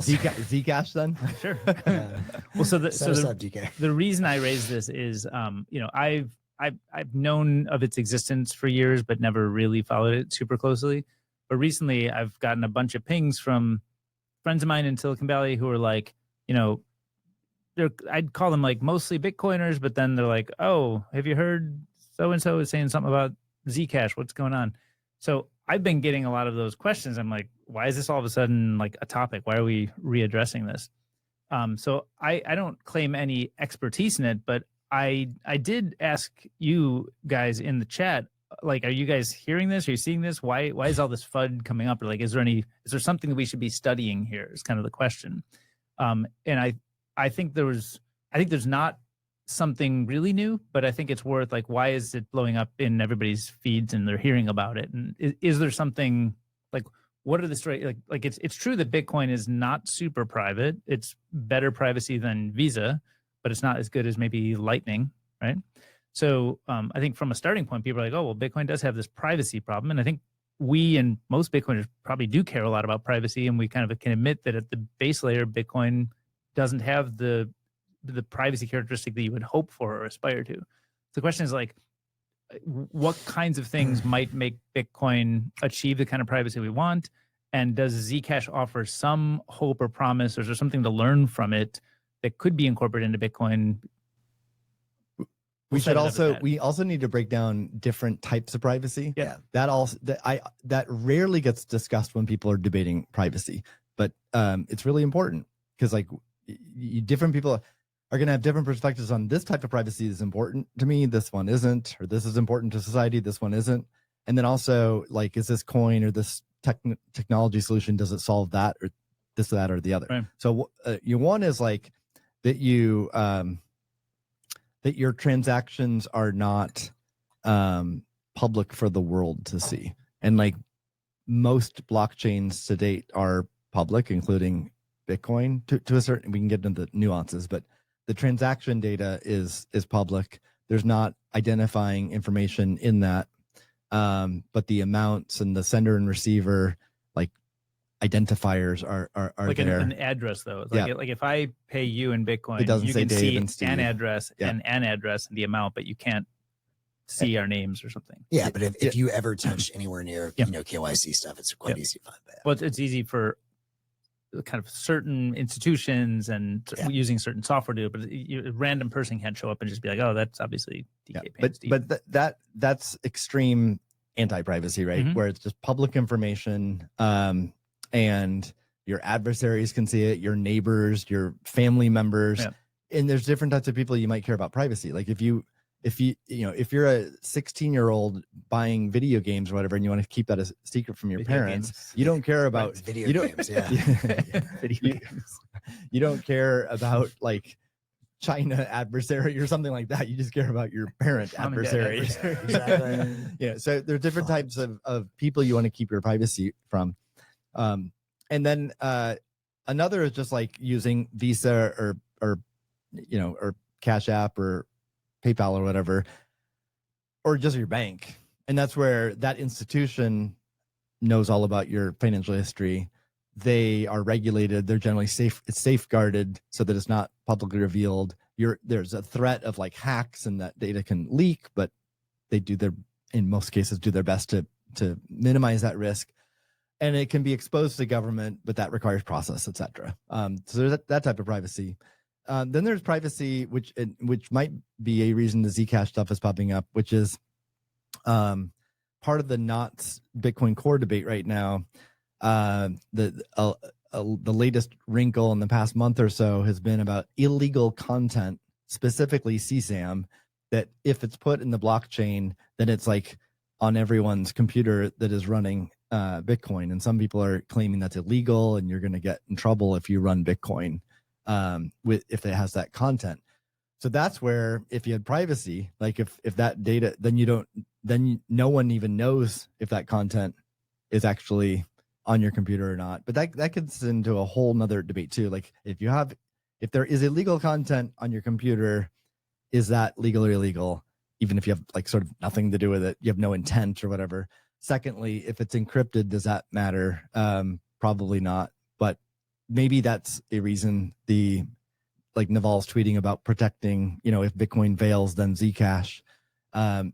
Zcash then? Sure. Well, so DK. the reason I raise this is, I've known of its existence for years, but never really followed it super closely. But recently, I've gotten a bunch of pings from friends of mine in Silicon Valley who are like, I'd call them like mostly Bitcoiners, but then they're like, oh, have you heard so-and-so is saying something about Zcash? What's going on? So I've been getting a lot of those questions. I'm like, why is this all of a sudden like a topic? Why are we readdressing this? So I don't claim any expertise in it, but I did ask you guys in the chat, like, are you guys hearing this? Are you seeing this? Why is all this FUD coming up? Or like, is there something that we should be studying here? Is kind of the question. And I think there's not something really new, but I think it's worth like, why is it blowing up in everybody's feeds and they're hearing about it? And is there something like, what are the story? Like it's true that Bitcoin is not super private. It's better privacy than Visa, but it's not as good as maybe Lightning, right? So I think from a starting point, people are like, oh, well, Bitcoin does have this privacy problem. And I think we and most Bitcoiners probably do care a lot about privacy. And we kind of can admit that at the base layer, Bitcoin doesn't have the privacy characteristic that you would hope for or aspire to. So the question is like, what kinds of things might make Bitcoin achieve the kind of privacy we want? And does Zcash offer some hope or promise, or is there something to learn from it that could be incorporated into Bitcoin? We also need to break down different types of privacy. Yeah. That rarely gets discussed when people are debating privacy, but it's really important because like different people are going to have different perspectives on this type of privacy is important to me. This one isn't, or this is important to society. This one isn't. And then also like, is this coin or this technology solution, does it solve that or this, that, or the other? Right. So one is like that that your transactions are not public for the world to see. And like most blockchains to date are public, including Bitcoin to a certain, we can get into the nuances, but the transaction data is public. There's not identifying information in that, but the amounts and the sender and receiver like identifiers are like there. An address though. Like if I pay you in Bitcoin, you can see an address and an address and the amount, but you can't see our names or something. Yeah, but if you ever touch anywhere near KYC stuff, it's quite easy to find that. Well, it's easy for kind of certain institutions and using certain software to do it, but a random person can't show up and just be like, oh, that's obviously DK Payne. But that's extreme anti-privacy, right? Where it's just public information, and your adversaries can see it, your neighbors, your family members, and there's different types of people you might care about privacy. Like if you're a 16-year-old buying video games or whatever, and you want to keep that a secret from your parents, you don't care about video games. Video games. You don't care about like China adversary or something like that. You just care about your parent adversary. Exactly. So there's different types of people you want to keep your privacy from. And then another is just like using Visa or Cash App or PayPal or whatever, or just your bank. And that's where that institution knows all about your financial history. They are regulated. They're generally safe. It's safeguarded so that it's not publicly revealed. There's a threat of like hacks and that data can leak, but they in most cases, do their best to minimize that risk. And it can be exposed to government, but that requires process, et cetera. So there's that type of privacy. Then there's privacy, which might be a reason the Zcash stuff is popping up, which is part of the not Bitcoin Core debate right now. The latest wrinkle in the past month or so has been about illegal content, specifically CSAM, that if it's put in the blockchain, then it's like on everyone's computer that is running Bitcoin. And some people are claiming that's illegal and you're going to get in trouble if you run Bitcoin if it has that content. So that's where if you had privacy, like if that data, then no one even knows if that content is actually on your computer or not. But that gets into a whole nother debate too. Like if there is illegal content on your computer, is that legal or illegal? Even if you have like sort of nothing to do with it, you have no intent or whatever. Secondly, if it's encrypted, does that matter? Probably not. But maybe that's a reason like Naval's tweeting about protecting, if Bitcoin fails, then Zcash.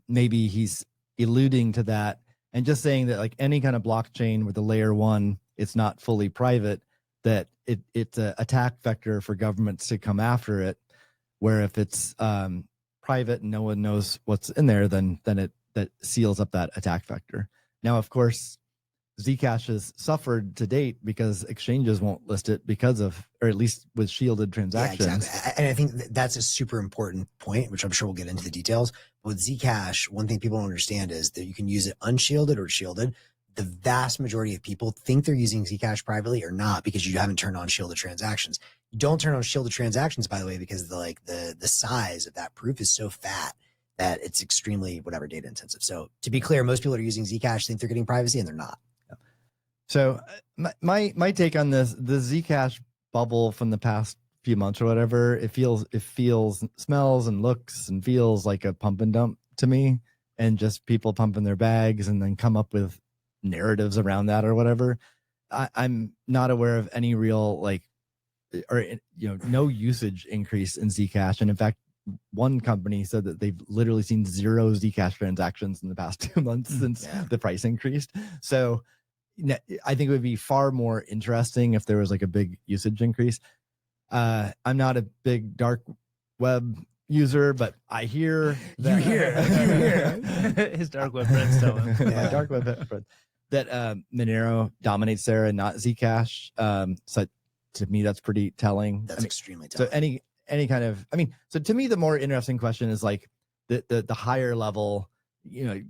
Maybe he's alluding to that and just saying that like any kind of blockchain with a layer 1, it's not fully private, that it's an attack vector for governments to come after it. Where if it's private and no one knows what's in there, then that seals up that attack vector. Now, of course, Zcash has suffered to date because exchanges won't list it because of, or at least with shielded transactions. Yeah, exactly. And I think that's a super important point, which I'm sure we'll get into the details. But with Zcash, one thing people don't understand is that you can use it unshielded or shielded. The vast majority of people think they're using Zcash privately or not because you haven't turned on shielded transactions. You don't turn on shielded transactions, by the way, because the size of that proof is so fat that it's extremely data intensive. So to be clear, most people that are using Zcash think they're getting privacy and they're not. So my take on this, the Zcash bubble from the past few months or whatever, it smells and looks and feels like a pump and dump to me, and just people pumping their bags and then come up with narratives around that or whatever. I'm not aware of any real no usage increase in Zcash. And in fact, one company said that they've literally seen 0 Zcash transactions in the past 2 months since the price increased. So I think it would be far more interesting if there was like a big usage increase. I'm not a big dark web user, but I hear that you hear his dark web friends tell him. My dark web friends that Monero dominates there and not Zcash. So to me, that's pretty telling. That's extremely telling. So any kind of, so to me, the more interesting question is like the higher level,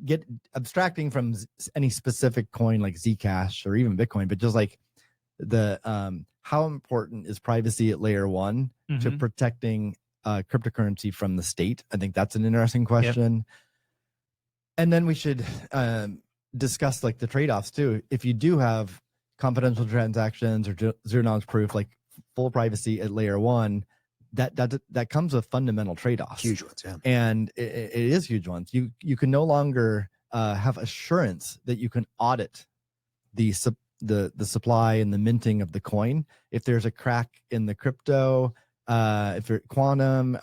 get abstracting from any specific coin like Zcash or even Bitcoin, but just like the how important is privacy at layer 1 to protecting cryptocurrency from the state? I think that's an interesting question. Yep. And then we should discuss like the trade-offs too. If you do have confidential transactions or zero knowledge proof, like full privacy at layer 1, that comes with fundamental trade-offs. Huge ones, yeah. And it is huge ones. You can no longer have assurance that you can audit the supply and the minting of the coin. If there's a crack in the crypto, if you're quantum,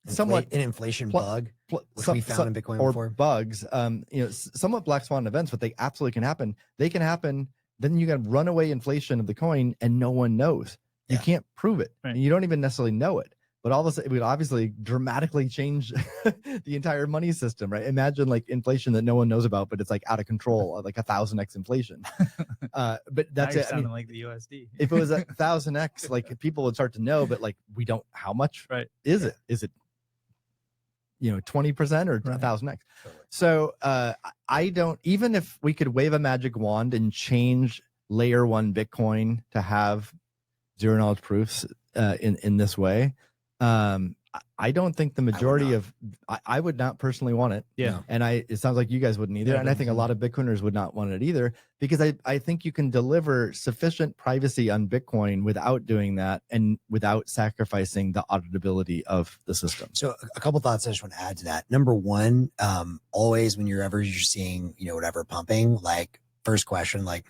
somewhat an inflation bug, which we found in Bitcoin or before. Bugs, somewhat black swan events, but they absolutely can happen. They can happen. Then you got runaway inflation of the coin, and no one knows. You can't prove it. Right. And you don't even necessarily know it. But all of a sudden, it would obviously dramatically change the entire money system, right? Imagine like inflation that no one knows about, but it's like out of control, like 1,000x inflation. But that's it. Sounding like the USD. If it was 1,000x, like people would start to know, but like we don't. How much is it? Is it 20% or 1,000x? So I don't. Even if we could wave a magic wand and change layer 1 Bitcoin to have zero knowledge proofs in this way, I don't think the majority I would not personally want it. Yeah. And it sounds like you guys wouldn't either. And I think a lot of Bitcoiners would not want it either, because I think you can deliver sufficient privacy on Bitcoin without doing that and without sacrificing the auditability of the system. So a couple thoughts I just want to add to that. Number one, always when you're seeing, whatever pumping, like first question, like,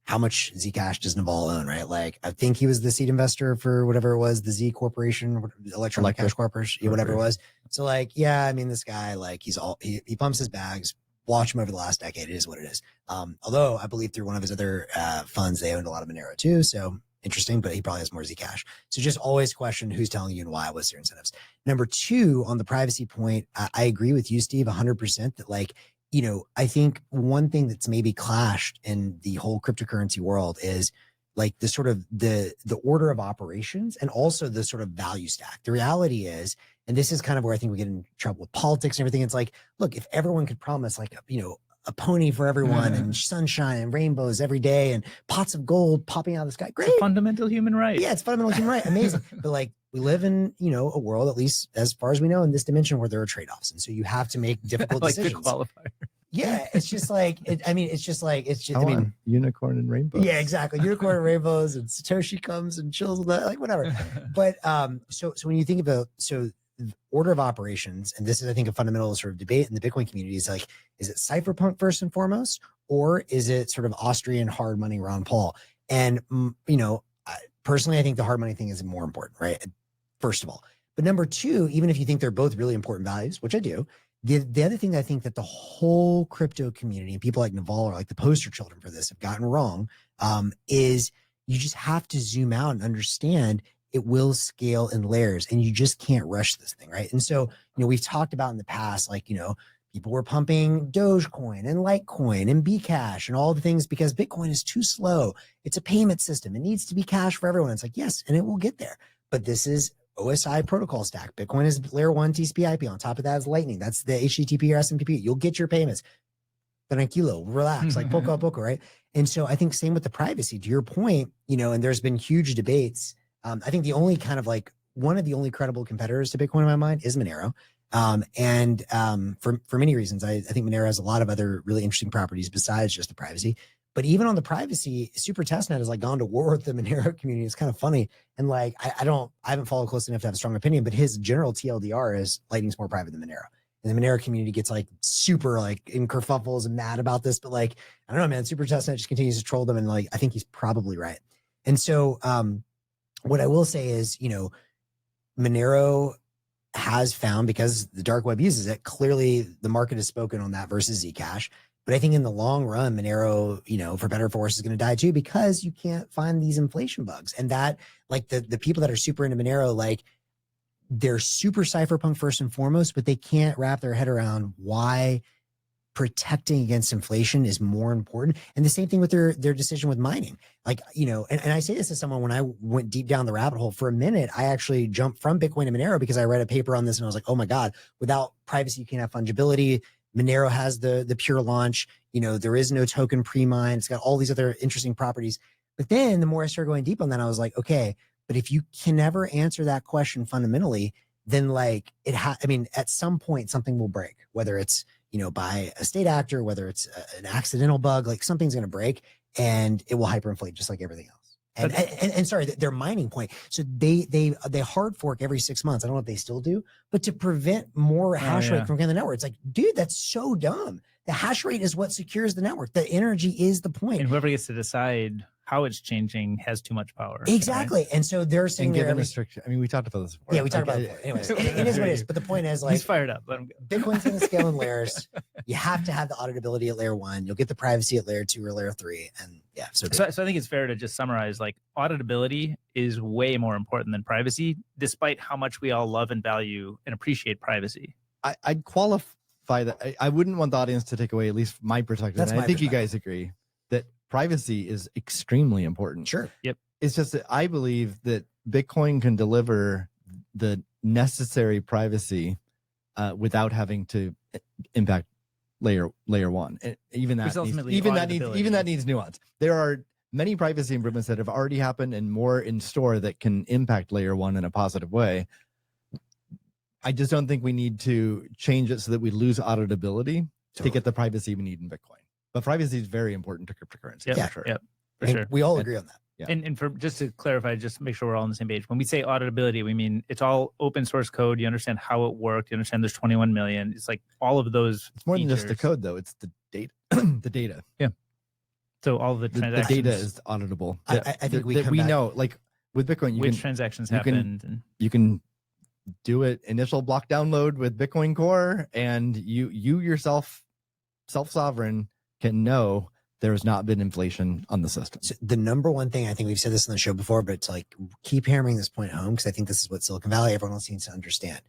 how much Zcash does Naval own, right? Like, I think he was the seed investor for whatever it was, the Z Corporation, Electronic Cash Corporation, whatever it was. So like, this guy, like he pumps his bags, watch him over the last decade. It is what it is. Although I believe through one of his other funds, they owned a lot of Monero too. So interesting, but he probably has more Zcash. So just always question who's telling you and why, what's their incentives. Number two, on the privacy point, I agree with you, Steve, 100% that like, I think one thing that's maybe clashed in the whole cryptocurrency world is like the sort of the order of operations and also the sort of value stack. The reality is, and this is kind of where I think we get in trouble with politics and everything. It's like, look, if everyone could promise like, a pony for everyone and sunshine and rainbows every day and pots of gold popping out of the sky, great. It's a fundamental human right. Yeah, it's fundamental human right. Amazing. But like, we live in, a world, at least as far as we know, in this dimension where there are trade-offs. And so you have to make difficult decisions. Good qualifier. Yeah, it's just like, unicorn and rainbows. Yeah, exactly. Unicorn and rainbows, and Satoshi comes and chills with that, like whatever. But so when you think about, order of operations, and this is, I think, a fundamental sort of debate in the Bitcoin community, is like, is it cypherpunk first and foremost, or is it sort of Austrian hard money Ron Paul? And, personally, I think the hard money thing is more important, right? First of all. But number two, even if you think they're both really important values, which I do, the other thing I think that the whole crypto community and people like Naval are like the poster children for this have gotten wrong, is you just have to zoom out and understand it will scale in layers and you just can't rush this thing, right? And so, we've talked about in the past, like, people were pumping Dogecoin and Litecoin and Bcash and all the things because Bitcoin is too slow. It's a payment system. It needs to be cash for everyone. It's like, yes, and it will get there. But this is OSI protocol stack. Bitcoin is layer 1 TCP IP. On top of that is Lightning. That's the HTTP or SMTP. You'll get your payments. Tranquilo, relax, like poco a poco, right? And so I think same with the privacy. To your point, and there's been huge debates. I think the only kind of like one of the only credible competitors to Bitcoin in my mind is Monero. For many reasons, I think Monero has a lot of other really interesting properties besides just the privacy. But even on the privacy, Super Testnet has like gone to war with the Monero community. It's kind of funny. And like, I haven't followed closely enough to have a strong opinion, but his general TLDR is Lightning's more private than Monero. And the Monero community gets like super like in kerfuffles and mad about this, but like, I don't know, man, Super Testnet just continues to troll them. And like, I think he's probably right. And so, what I will say is, Monero has found, because the dark web uses it, clearly the market has spoken on that versus Zcash. But I think in the long run, Monero, for better or for worse, is going to die too, because you can't find these inflation bugs. And that, like the people that are super into Monero, like they're super cypherpunk first and foremost, but they can't wrap their head around why protecting against inflation is more important. And the same thing with their decision with mining. Like, and I say this as someone, when I went deep down the rabbit hole for a minute, I actually jumped from Bitcoin to Monero because I read a paper on this and I was like, oh my God, without privacy, you can't have fungibility. Monero has the pure launch, there is no token pre-mine. It's got all these other interesting properties. But then the more I started going deep on that, I was like, okay, but if you can never answer that question fundamentally, then like at some point something will break, whether it's, by a state actor, whether it's an accidental bug, like something's going to break and it will hyperinflate just like everything else. And sorry, their mining point. So they hard fork every 6 months. I don't know if they still do, but to prevent more hash rate from getting the network. It's like, dude, that's so dumb. The hash rate is what secures the network. The energy is the point. And whoever gets to decide how it's changing has too much power. Exactly. Right? And so they're saying given restriction. I mean, we talked about this before. Yeah, we talked about it before. Anyways, it is what it is. But the point is, like, he's fired up. Let him go. Bitcoin's going to scale in layers. You have to have the auditability at layer 1. You'll get the privacy at layer 2 or layer 3. And yeah, so I think it's fair to just summarize, like, auditability is way more important than privacy, despite how much we all love and value and appreciate privacy. I'd qualify that. I wouldn't want the audience to take away at least my perspective. That's and my I think perspective. you guys agree that privacy is extremely important. Sure. Yep. It's just that I believe that Bitcoin can deliver the necessary privacy without having to impact layer 1. And even that needs nuance. There are many privacy improvements that have already happened and more in store that can impact layer 1 in a positive way. I just don't think we need to change it so that we lose auditability to get the privacy we need in Bitcoin. But privacy is very important to cryptocurrency. Yep. Yeah, for sure. For sure. We all agree on that. Yeah. And for just to clarify, just make sure we're all on the same page. When we say auditability, we mean it's all open source code. You understand how it worked. You understand there's 21 million. It's like all of those. It's more features. than just the code, though. It's the data. the data. Yeah. So all of the transactions. The data is auditable. I think we know, like with Bitcoin, which transactions happened. You can do an initial block download with Bitcoin Core, and you yourself, self-sovereign, can know there has not been inflation on the system. So the number one thing, I think we've said this on the show before, but to like keep hammering this point home, because I think this is what Silicon Valley, everyone else needs to understand.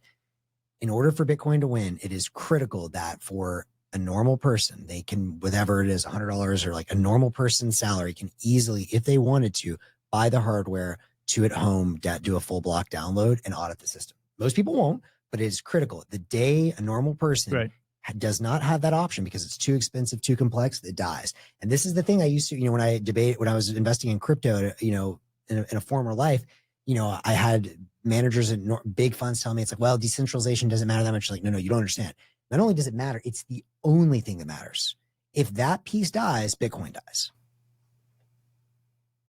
In order for Bitcoin to win, it is critical that for a normal person, they can, whatever it is, $100 or like a normal person's salary can easily, if they wanted to, buy the hardware to at home, do a full block download and audit the system. Most people won't, but it is critical. The day a normal person does not have that option because it's too expensive, too complex, it dies. And this is the thing I used to, when I was investing in crypto, in a former life, I had managers at big funds tell me, it's like, well, decentralization doesn't matter that much. Like, no, you don't understand. Not only does it matter, it's the only thing that matters. If that piece dies, Bitcoin dies.